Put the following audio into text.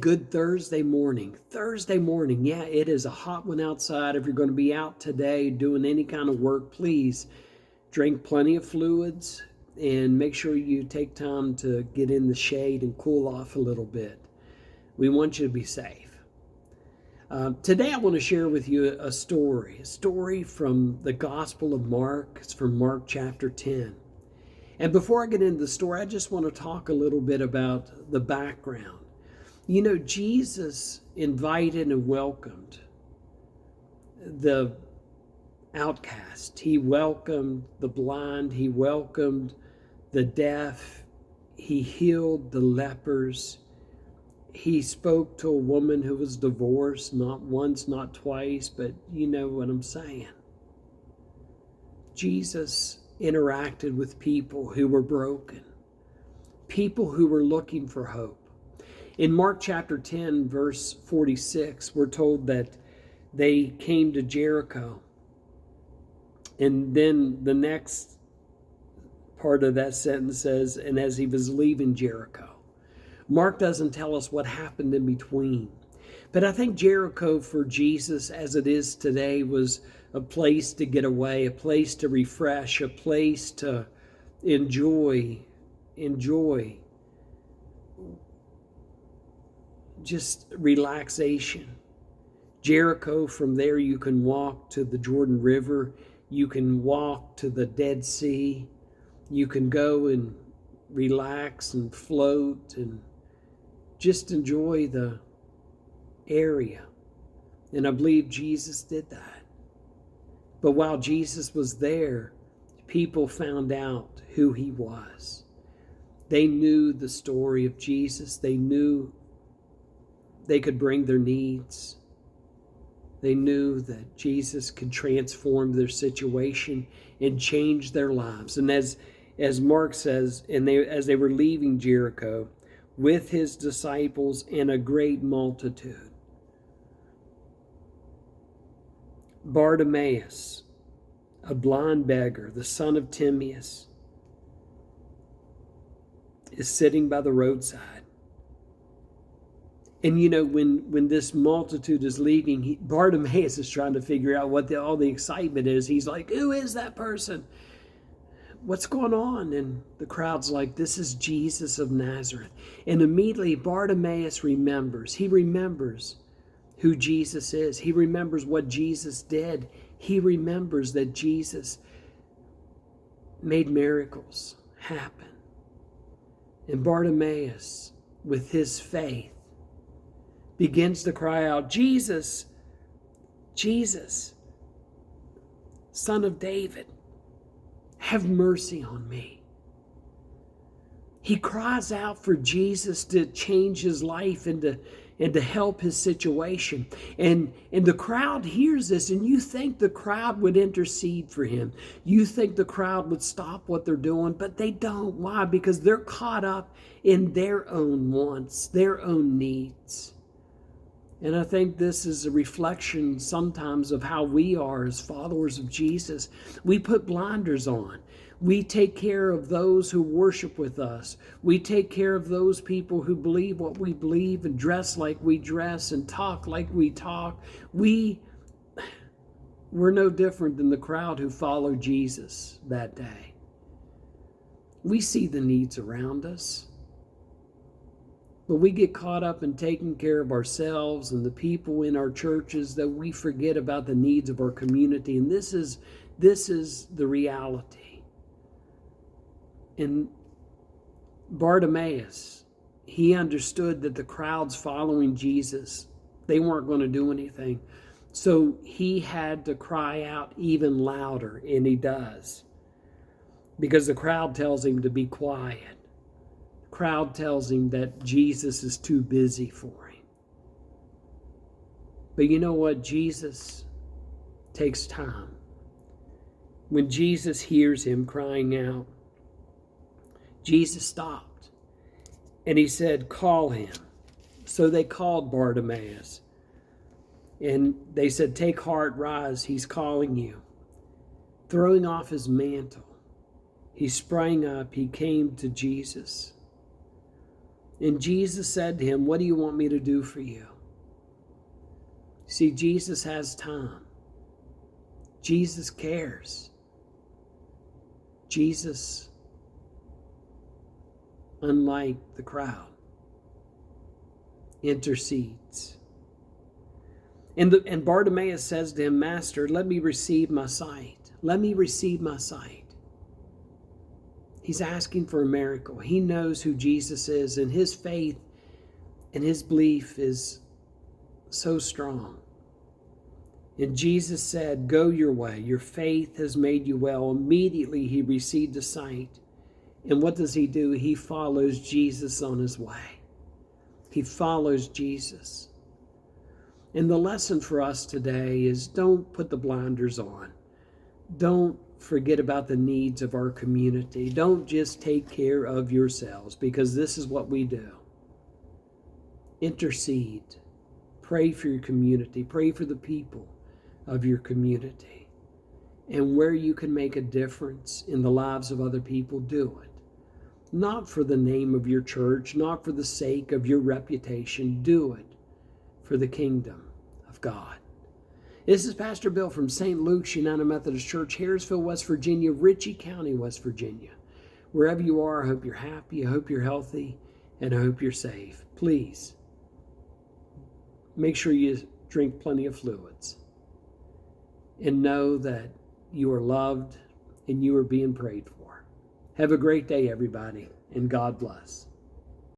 good Thursday morning. Thursday morning, yeah, it is a hot one outside. If you're going to be out today doing any kind of work, please drink plenty of fluids and make sure you take time to get in the shade and cool off a little bit. We want you to be safe. Today I want to share with you a story from the Gospel of Mark. It's from Mark chapter 10. And before I get into the story, I just want to talk a little bit about the background. You know, Jesus invited and welcomed the outcast. He welcomed the blind. He welcomed the deaf. He healed the lepers. He spoke to a woman who was divorced, not once, not twice, but you know what I'm saying. Jesus interacted with people who were broken, people who were looking for hope. In Mark chapter 10, verse 46, we're told that they came to Jericho. And then the next part of that sentence says, and as he was leaving Jericho. Mark doesn't tell us what happened in between. But I think Jericho for Jesus, as it is today, was a place to get away, a place to refresh, a place to enjoy just relaxation. Jericho, from there you can walk to the Jordan River, you can walk to the Dead Sea, you can go and relax and float and just enjoy the area. And I believe Jesus did that. But while Jesus was there, people found out who he was. They knew the story of Jesus. They knew they could bring their needs. They knew that Jesus could transform their situation and change their lives. And as Mark says, as they were leaving Jericho with his disciples and a great multitude, Bartimaeus, a blind beggar, the son of Timaeus, is sitting by the roadside. And you know, when this multitude is leaving, Bartimaeus is trying to figure out what all the excitement is. He's like, who is that person? What's going on? And the crowd's like, this is Jesus of Nazareth. And immediately Bartimaeus remembers. He remembers who Jesus is. He remembers what Jesus did. He remembers that Jesus made miracles happen. And Bartimaeus, with his faith, begins to cry out, Jesus, Jesus, Son of David, have mercy on me. He cries out for Jesus to change his life and to help his situation. And the crowd hears this, and you think the crowd would intercede for him. You think the crowd would stop what they're doing, but they don't. Why? Because they're caught up in their own wants, their own needs. And I think this is a reflection sometimes of how we are as followers of Jesus. We put blinders on. We take care of those who worship with us. We take care of those people who believe what we believe and dress like we dress and talk like we talk. We're no different than the crowd who followed Jesus that day. We see the needs around us. But we get caught up in taking care of ourselves and the people in our churches that we forget about the needs of our community. And this is the reality. And Bartimaeus, he understood that the crowds following Jesus, they weren't going to do anything. So he had to cry out even louder, and he does. Because the crowd tells him to be quiet. Crowd tells him that Jesus is too busy for him. But you know what? Jesus takes time. When Jesus hears him crying out, Jesus stopped and he said, call him. So they called Bartimaeus and they said, take heart, rise, he's calling you. Throwing off his mantle, he sprang up, he came to Jesus. And Jesus said to him, what do you want me to do for you? See, Jesus has time. Jesus cares. Jesus, unlike the crowd, intercedes. And Bartimaeus says to him, Master, let me receive my sight. Let me receive my sight. He's asking for a miracle. He knows who Jesus is, and his faith and his belief is so strong. And Jesus said, go your way. Your faith has made you well. Immediately he received the sight. And what does he do? He follows Jesus on his way. He follows Jesus. And the lesson for us today is don't put the blinders on. Don't forget about the needs of our community. Don't just take care of yourselves, because this is what we do. Intercede. Pray for your community. Pray for the people of your community. And where you can make a difference in the lives of other people, do it. Not for the name of your church, not for the sake of your reputation. Do it for the kingdom of God. This is Pastor Bill from St. Luke's United Methodist Church, Harrisville, West Virginia, Ritchie County, West Virginia. Wherever you are, I hope you're happy, I hope you're healthy, and I hope you're safe. Please, make sure you drink plenty of fluids. And know that you are loved and you are being prayed for. Have a great day, everybody, and God bless.